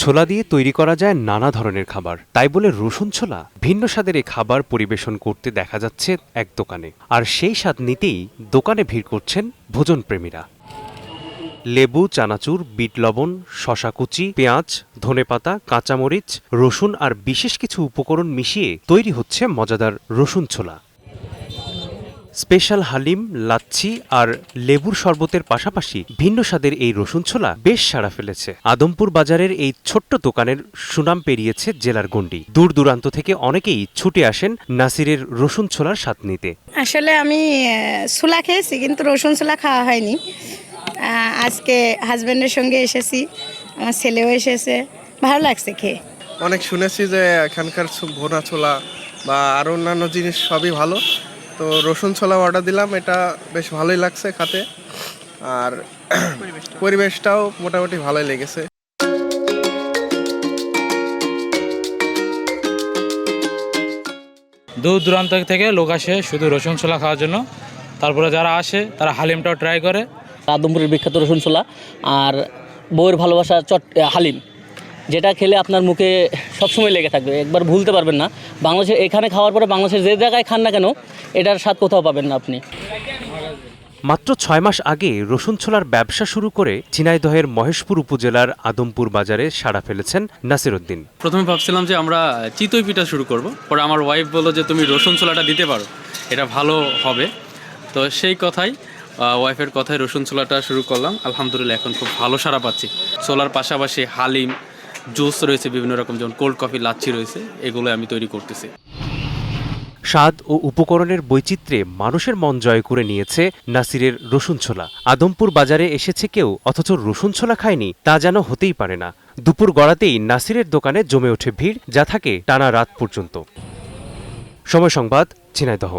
ছোলা দিয়ে তৈরি করা যায় নানা ধরনের খাবার, তাই বলে রসুন ছোলা? ভিন্ন স্বাদের এই খাবার পরিবেশন করতে দেখা যাচ্ছে এক দোকানে, আর সেই স্বাদ নিতেই দোকানে ভিড় করছেন ভোজনপ্রেমীরা। লেবু, চানাচুর, বিট লবণ, শশা কুচি, পেঁয়াজ, ধনেপাতা, কাঁচামরিচ, রসুন আর বিশেষ কিছু উপকরণ মিশিয়ে তৈরি হচ্ছে মজাদার রসুন ছোলা। স্পেশাল হালিম, লাচ্ছি আর লেবুর শরবতের পাশাপাশি ভিন্ন স্বাদের এই রসুন ছোলা বেশ সাড়া ফেলেছে। আদমপুর বাজারের এই ছোট্ট দোকানের সুনাম পেরিয়েছে জেলার গণ্ডি। দূর দূরান্ত থেকে অনেকেই ছুটে আসেন নাসিরের রসুন ছোলার স্বাদ নিতে। আসলে আমি ছোলা খেয়েছি, কিন্তু রসুন ছোলা খাওয়া হয়নি। আজকে হাজব্যান্ডের সঙ্গে এসেছি, আমার ছেলেও এসেছে, ভালো লাগছে খেয়ে। অনেক শুনেছি যে এখানকার ভোনা ছোলা বা আরও অন্যান্য জিনিস সবই ভালো, তো রসুন ছোলা অর্ডার দিলাম, এটা বেশ ভালোই লাগছে খেতে, আর পরিবেশটাও মোটামুটি ভালোই লেগেছে। দূর দূরান্ত থেকে লোক আসে শুধু রসুন ছোলা খাওয়ার জন্য, তারপরে যারা আসে তারা হালিমটাও ট্রাই করে। আদমপুরের বিখ্যাত রসুন ছোলা আর বউয়ের ভালোবাসা হালিম, যেটা খেলে আপনার মুখে সবসময় লেগে থাকবে, একবার ভুলতে পারবেন না। বাংলাদেশের এখানে খাওয়ার পরে বাংলাদেশের যে জায়গায় খান না কেন, এটার স্বাদ কোথাও পাবেন না আপনি। মাত্র 6 মাস আগে রসুন ছোলার ব্যবসা শুরু করে ঝিনাইদহের মহেশপুর উপজেলার আদমপুর বাজারে সাড়া ফেলেছেন নাসির উদ্দিন। প্রথমে ভাবছিলাম যে আমরা চিতই পিঠা শুরু করব, পরে আমার ওয়াইফ বললো যে তুমি রসুন ছোলাটা দিতে পারো, এটা ভালো হবে। তো সেই কথাই, ওয়াইফের কথায় রসুন ছোলাটা শুরু করলাম। আলহামদুলিল্লাহ এখন খুব ভালো সাড়া পাচ্ছি। ছোলার পাশাপাশি হালিম, জুস রয়েছে বিভিন্ন রকম, যেমন কোল্ড কফি, লাচ্ছি রয়েছে, এগুলো আমি তৈরি করতেছি। স্বাদ ও উপকরণের বৈচিত্র্যে মানুষের মন জয় করে নিয়েছে নাসিরের রসুন ছোলা। আদমপুর বাজারে এসেছে কেউ, অথচ রসুন ছোলা খায়নি, তা যেন হতেই পারে না। দুপুর গড়াতেই নাসিরের দোকানে জমে ওঠে ভিড়, যা থাকে টানা রাত পর্যন্ত। সময় সংবাদ, ঝিনাইদহ।